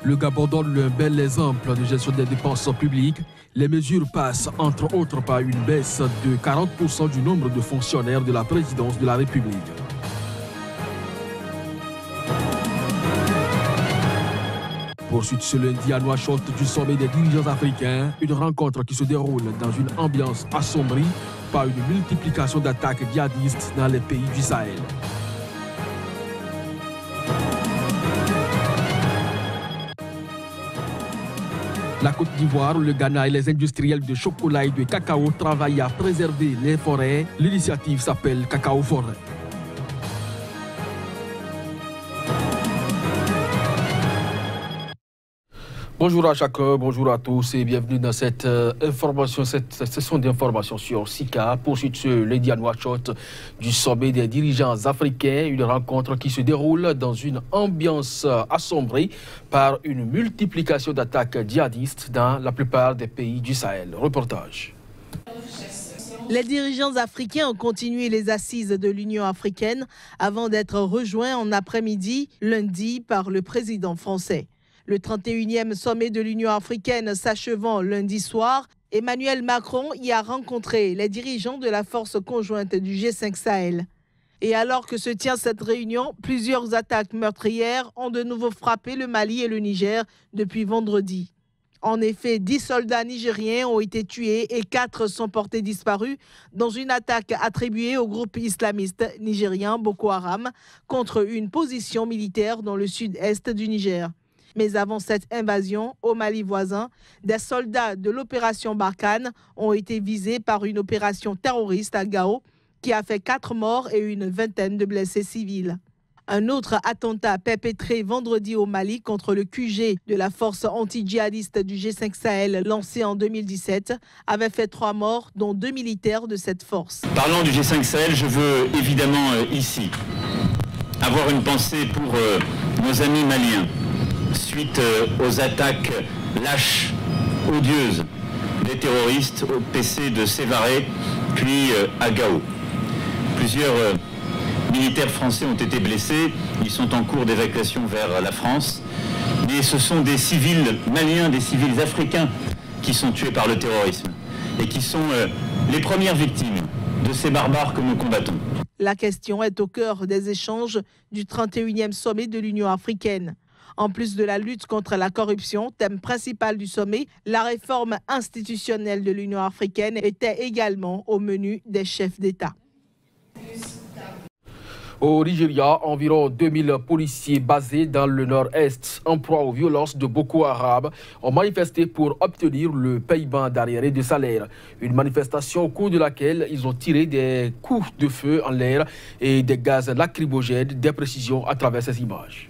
Le Gabon donne un bel exemple de gestion des dépenses publiques. Les mesures passent entre autres par une baisse de 40% du nombre de fonctionnaires de la présidence de la République. Poursuite ce lundi à Nouakchott du sommet des dirigeants africains, une rencontre qui se déroule dans une ambiance assombrie par une multiplication d'attaques djihadistes dans les pays du Sahel. La Côte d'Ivoire, le Ghana et les industriels de chocolat et de cacao travaillent à préserver les forêts. L'initiative s'appelle Cacao Forêt. Bonjour à chacun, bonjour à tous et bienvenue dans cette session d'information sur SICA. Poursuite ce lundi à Nouakchott du sommet des dirigeants africains, une rencontre qui se déroule dans une ambiance assombrée par une multiplication d'attaques djihadistes dans la plupart des pays du Sahel. Reportage. Les dirigeants africains ont continué les assises de l'Union africaine avant d'être rejoints en après-midi, lundi, par le président français. Le 31e sommet de l'Union africaine s'achevant lundi soir, Emmanuel Macron y a rencontré les dirigeants de la force conjointe du G5 Sahel. Et alors que se tient cette réunion, plusieurs attaques meurtrières ont de nouveau frappé le Mali et le Niger depuis vendredi. En effet, 10 soldats nigériens ont été tués et 4 sont portés disparus dans une attaque attribuée au groupe islamiste nigérien Boko Haram contre une position militaire dans le sud-est du Niger. Mais avant cette invasion, au Mali voisin, des soldats de l'opération Barkhane ont été visés par une opération terroriste à Gao qui a fait 4 morts et une vingtaine de blessés civils. Un autre attentat perpétré vendredi au Mali contre le QG de la force anti-djihadiste du G5 Sahel lancé en 2017 avait fait 3 morts, dont 2 militaires de cette force. Parlant du G5 Sahel, je veux évidemment ici avoir une pensée pour nos amis maliens. Suite aux attaques lâches, odieuses des terroristes au PC de Sévaré, puis à Gao. Plusieurs militaires français ont été blessés, ils sont en cours d'évacuation vers la France. Mais ce sont des civils maliens, des civils africains qui sont tués par le terrorisme et qui sont les premières victimes de ces barbares que nous combattons. La question est au cœur des échanges du 31e sommet de l'Union africaine. En plus de la lutte contre la corruption, thème principal du sommet, la réforme institutionnelle de l'Union africaine était également au menu des chefs d'État. Au Nigeria, environ 2000 policiers basés dans le nord-est en proie aux violences de Boko Haram ont manifesté pour obtenir le paiement d'arriérés de salaire. Une manifestation au cours de laquelle ils ont tiré des coups de feu en l'air et des gaz lacrymogènes, des précisions à travers ces images.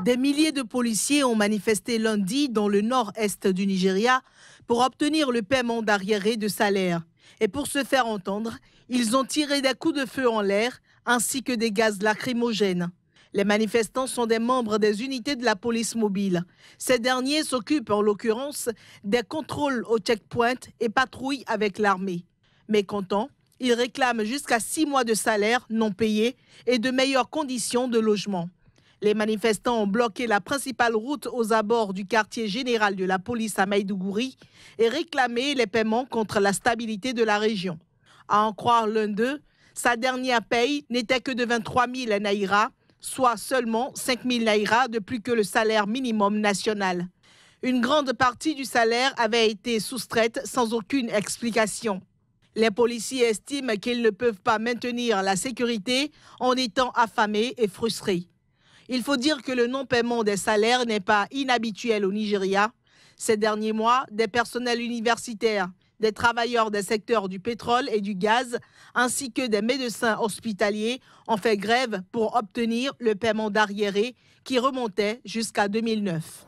Des milliers de policiers ont manifesté lundi dans le nord-est du Nigeria pour obtenir le paiement d'arriérés de salaire. Et pour se faire entendre, ils ont tiré des coups de feu en l'air ainsi que des gaz lacrymogènes. Les manifestants sont des membres des unités de la police mobile. Ces derniers s'occupent en l'occurrence des contrôles au checkpoint et patrouillent avec l'armée. Mécontents, ils réclament jusqu'à 6 mois de salaire non payés et de meilleures conditions de logement. Les manifestants ont bloqué la principale route aux abords du quartier général de la police à Maïdougouri et réclamé les paiements contre la stabilité de la région. À en croire l'un d'eux, sa dernière paye n'était que de 23 000 naïras, soit seulement 5 000 naïras de plus que le salaire minimum national. Une grande partie du salaire avait été soustraite sans aucune explication. Les policiers estiment qu'ils ne peuvent pas maintenir la sécurité en étant affamés et frustrés. Il faut dire que le non-paiement des salaires n'est pas inhabituel au Nigeria. Ces derniers mois, des personnels universitaires, des travailleurs des secteurs du pétrole et du gaz, ainsi que des médecins hospitaliers ont fait grève pour obtenir le paiement d'arriérés qui remontait jusqu'à 2009.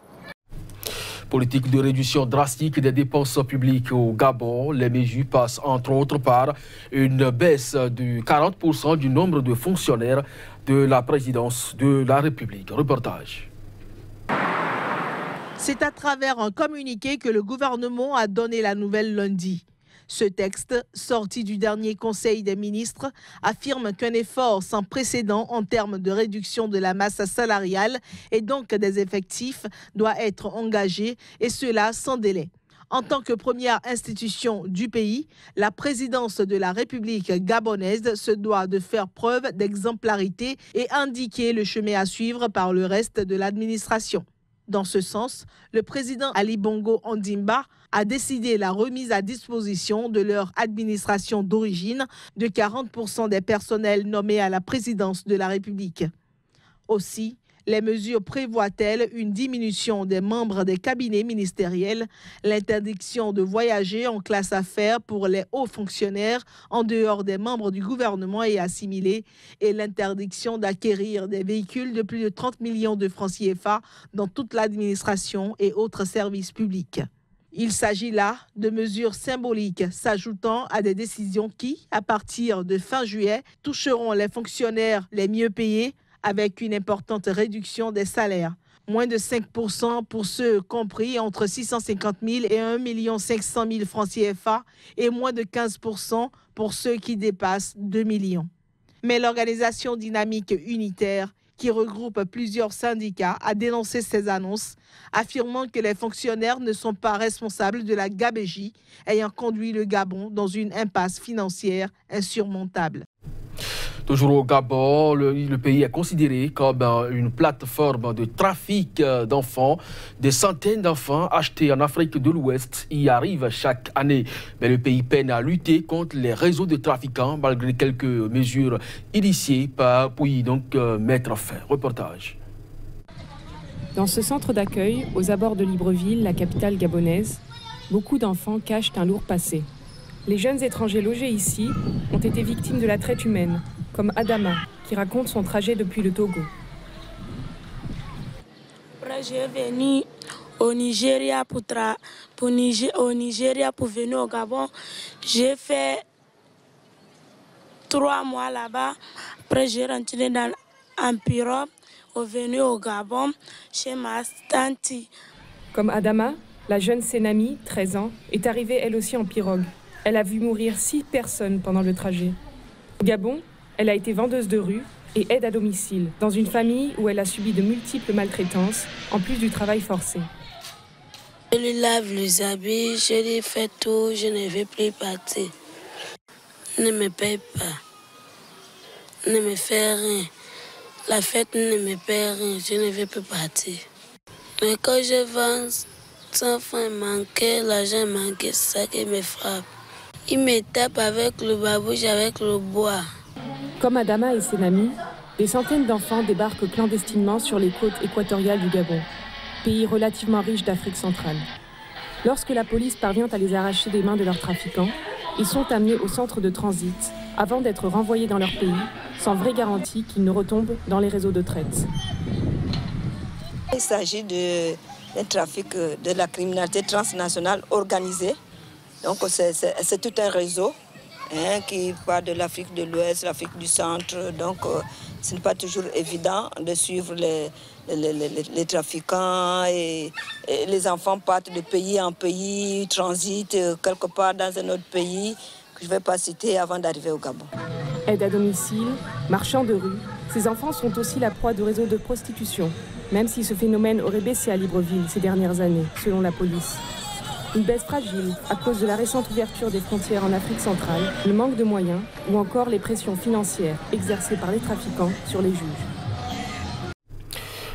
Politique de réduction drastique des dépenses publiques au Gabon. Les mesures passent entre autres par une baisse de 40% du nombre de fonctionnaires de la présidence de la République. Reportage. C'est à travers un communiqué que le gouvernement a donné la nouvelle lundi. Ce texte, sorti du dernier Conseil des ministres, affirme qu'un effort sans précédent en termes de réduction de la masse salariale et donc des effectifs doit être engagé, et cela sans délai. En tant que première institution du pays, la présidence de la République gabonaise se doit de faire preuve d'exemplarité et indiquer le chemin à suivre par le reste de l'administration. Dans ce sens, le président Ali Bongo Ondimba a décidé la remise à disposition de leur administration d'origine de 40% des personnels nommés à la présidence de la République. Aussi, les mesures prévoient-elles une diminution des membres des cabinets ministériels, l'interdiction de voyager en classe affaires pour les hauts fonctionnaires en dehors des membres du gouvernement et assimilés, et l'interdiction d'acquérir des véhicules de plus de 30 millions de francs CFA dans toute l'administration et autres services publics. Il s'agit là de mesures symboliques s'ajoutant à des décisions qui, à partir de fin juillet, toucheront les fonctionnaires les mieux payés, avec une importante réduction des salaires. Moins de 5% pour ceux compris entre 650 000 et 1 500 000 francs CFA et moins de 15% pour ceux qui dépassent 2 millions. Mais l'organisation dynamique unitaire, qui regroupe plusieurs syndicats, a dénoncé ces annonces, affirmant que les fonctionnaires ne sont pas responsables de la gabégie ayant conduit le Gabon dans une impasse financière insurmontable. Toujours au Gabon, le pays est considéré comme une plateforme de trafic d'enfants. Des centaines d'enfants achetés en Afrique de l'Ouest y arrivent chaque année. Mais le pays peine à lutter contre les réseaux de trafiquants malgré quelques mesures initiées pour y donc mettre fin. Reportage. Dans ce centre d'accueil, aux abords de Libreville, la capitale gabonaise, beaucoup d'enfants cachent un lourd passé. Les jeunes étrangers logés ici ont été victimes de la traite humaine, comme Adama, qui raconte son trajet depuis le Togo. Je suis venu au Nigeria pour venir au Gabon. J'ai fait 3 mois là-bas. Après, j'ai rentré dans un pirogue, venu au Gabon, chez ma tante. Comme Adama, la jeune Sénami, 13 ans, est arrivée elle aussi en pirogue. Elle a vu mourir 6 personnes pendant le trajet. Au Gabon, elle a été vendeuse de rue et aide à domicile, dans une famille où elle a subi de multiples maltraitances, en plus du travail forcé. Je lui lave les habits, je lui fais tout, je ne vais plus partir. Ne me paye pas, ne me fait rien. La fête ne me paye rien, je ne vais plus partir. Mais quand je vends, sans fin manquer, l'argent manqué, c'est ça qui me frappe. Il me tape avec le babouche, avec le bois. Comme Adama et Sénami, des centaines d'enfants débarquent clandestinement sur les côtes équatoriales du Gabon, pays relativement riche d'Afrique centrale. Lorsque la police parvient à les arracher des mains de leurs trafiquants, ils sont amenés au centre de transit avant d'être renvoyés dans leur pays, sans vraie garantie qu'ils ne retombent dans les réseaux de traite. Il s'agit d'un trafic de la criminalité transnationale organisée. Donc c'est tout un réseau qui part de l'Afrique de l'Ouest, l'Afrique du Centre. Donc ce n'est pas toujours évident de suivre les trafiquants. Et les enfants partent de pays en pays, transitent quelque part dans un autre pays que je ne vais pas citer avant d'arriver au Gabon. Aide à domicile, marchands de rue, ces enfants sont aussi la proie de réseaux de prostitution, même si ce phénomène aurait baissé à Libreville ces dernières années, selon la police. Une baisse fragile à cause de la récente ouverture des frontières en Afrique centrale, le manque de moyens ou encore les pressions financières exercées par les trafiquants sur les juges.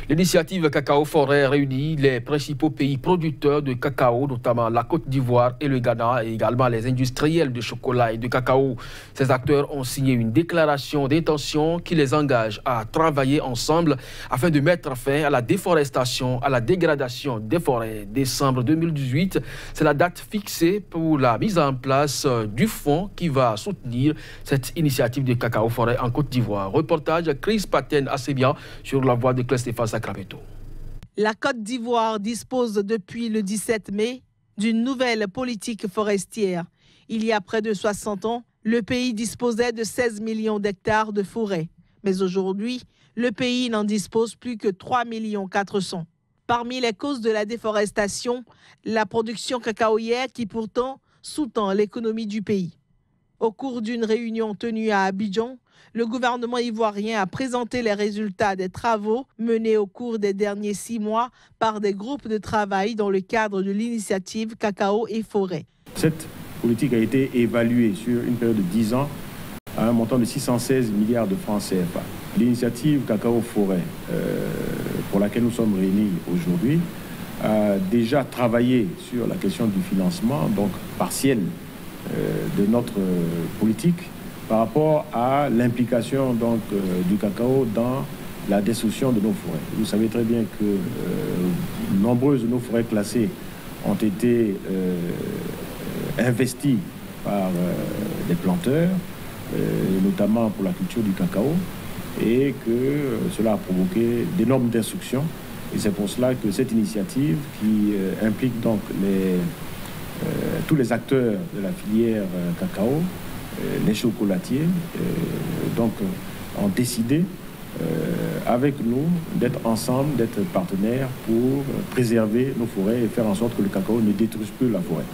L'initiative Cacao Forêt réunit les principaux pays producteurs de cacao, notamment la Côte d'Ivoire et le Ghana, et également les industriels de chocolat et de cacao. Ces acteurs ont signé une déclaration d'intention qui les engage à travailler ensemble afin de mettre fin à la déforestation, à la dégradation des forêts. Décembre 2018, c'est la date fixée pour la mise en place du fonds qui va soutenir cette initiative de Cacao Forêt en Côte d'Ivoire. Reportage Chris Paten-Assebian sur la voix de Claire Stéphane Sacramento. La Côte d'Ivoire dispose depuis le 17 mai d'une nouvelle politique forestière. Il y a près de 60 ans, le pays disposait de 16 millions d'hectares de forêt. Mais aujourd'hui, le pays n'en dispose plus que 3,4 millions. Parmi les causes de la déforestation, la production cacaoyère qui pourtant sous-tend l'économie du pays. Au cours d'une réunion tenue à Abidjan, le gouvernement ivoirien a présenté les résultats des travaux menés au cours des derniers 6 mois par des groupes de travail dans le cadre de l'initiative Cacao et Forêt. Cette politique a été évaluée sur une période de 10 ans à un montant de 616 milliards de francs CFA. L'initiative Cacao Forêt, pour laquelle nous sommes réunis aujourd'hui, a déjà travaillé sur la question du financement, donc partiel, de notre politique par rapport à l'implication du cacao dans la destruction de nos forêts. Vous savez très bien que nombreuses de nos forêts classées ont été investies par des planteurs, notamment pour la culture du cacao, et que cela a provoqué d'énormes destructions. Et c'est pour cela que cette initiative qui implique donc tous les acteurs de la filière cacao, les chocolatiers, ont décidé avec nous d'être ensemble, d'être partenaires pour préserver nos forêts et faire en sorte que le cacao ne détruise plus la forêt.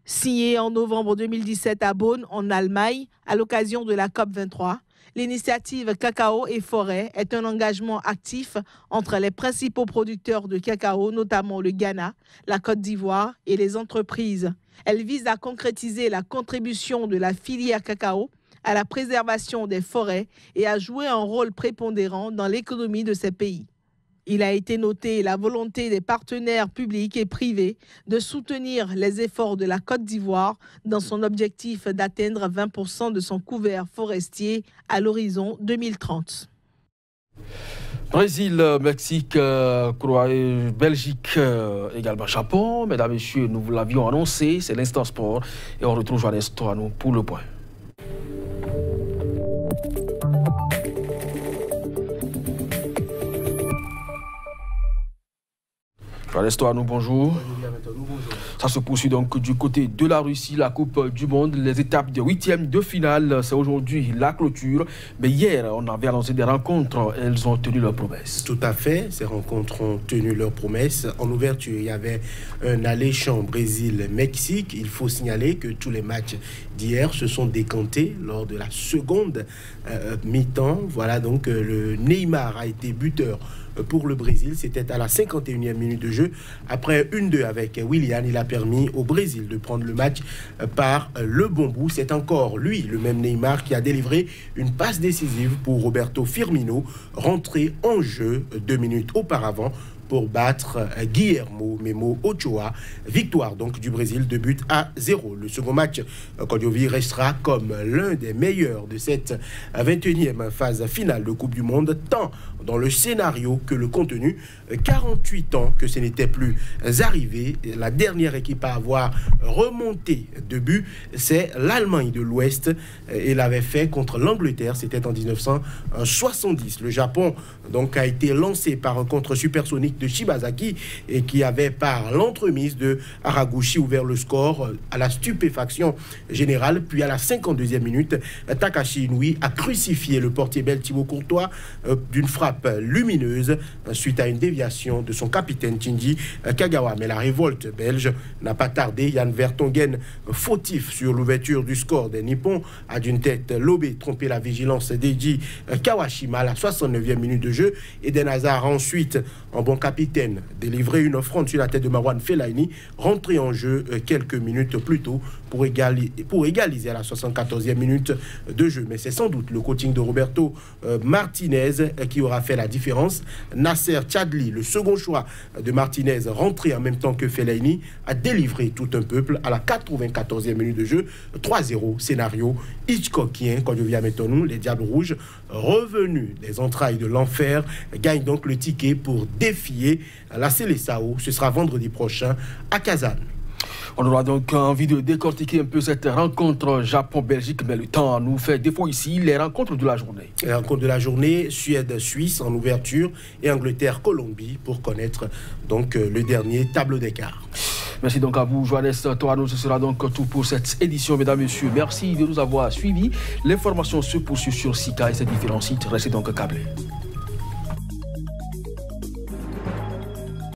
Signé en novembre 2017 à Bonn, en Allemagne, à l'occasion de la COP23, l'initiative Cacao et Forêt est un engagement actif entre les principaux producteurs de cacao, notamment le Ghana, la Côte d'Ivoire et les entreprises. Elle vise à concrétiser la contribution de la filière cacao à la préservation des forêts et à jouer un rôle prépondérant dans l'économie de ces pays. Il a été noté la volonté des partenaires publics et privés de soutenir les efforts de la Côte d'Ivoire dans son objectif d'atteindre 20% de son couvert forestier à l'horizon 2030. Brésil, Mexique, Belgique, également Japon. Mesdames et messieurs, nous vous l'avions annoncé, c'est l'instant sport et on retrouve Johannes Toano pour le point. Johannes, bonjour. Ça se poursuit donc du côté de la Russie, la Coupe du Monde, les étapes de 8e de finale. C'est aujourd'hui la clôture. Mais hier, on avait annoncé des rencontres. Elles ont tenu leurs promesses. Tout à fait. Ces rencontres ont tenu leurs promesses. En ouverture, il y avait un alléchant Brésil-Mexique. Il faut signaler que tous les matchs d'hier se sont décantés lors de la seconde mi-temps. Voilà, donc le Neymar a été buteur pour le Brésil. C'était à la 51e minute de jeu. Après 1-2 avec Willian, il a permis au Brésil de prendre le match par le bon bout. C'est encore lui, le même Neymar, qui a délivré une passe décisive pour Roberto Firmino, rentré en jeu 2 minutes auparavant pour battre Guillermo Memo Ochoa. Victoire donc du Brésil, 2-0. Le second match, Kodiovi restera comme l'un des meilleurs de cette 21e phase finale de Coupe du Monde, tant dans le scénario que le contenu. 48 ans que ce n'était plus arrivé. La dernière équipe à avoir remonté de but, c'est l'Allemagne de l'Ouest. Elle l'avait fait contre l'Angleterre, c'était en 1970. Le Japon donc a été lancé par un contre supersonique de Shibazaki et qui avait par l'entremise de Haraguchi ouvert le score à la stupéfaction générale. Puis à la 52e minute, Takashi Inouï a crucifié le portier belge Thibaut Courtois d'une frappe lumineuse suite à une déviation de son capitaine Shinji Kagawa. Mais la révolte belge n'a pas tardé. Jan Vertonghen, fautif sur l'ouverture du score des Nippons, a d'une tête lobée trompé la vigilance d'Eiji Kawashima à la 69e minute de jeu. Eden Hazard ensuite, en bon capitaine, délivré une offrande sur la tête de Marouane Fellaini, rentré en jeu quelques minutes plus tôt pour égaliser à la 74e minute de jeu. Mais c'est sans doute le coaching de Roberto Martinez qui aura fait la différence. Nasser Chadli, le second choix de Martinez, rentré en même temps que Fellaini, a délivré tout un peuple à la 94e minute de jeu. 3-0, scénario Hitchcockien. Quand je viens maintenant, les Diables Rouges, revenus des entrailles de l'enfer, gagnent donc le ticket pour défier la Seleção. Ce sera vendredi prochain à Kazan. On aura donc envie de décortiquer un peu cette rencontre Japon-Belgique, mais le temps nous fait défaut ici. Les rencontres de la journée. Les rencontres de la journée, Suède-Suisse en ouverture et Angleterre-Colombie pour connaître donc le dernier tableau d'écart. Merci donc à vous, Johannes Toano. Ce sera donc tout pour cette édition, mesdames et messieurs. Merci de nous avoir suivis. L'information se poursuit sur Sika et ses différents sites. Restez donc câblés.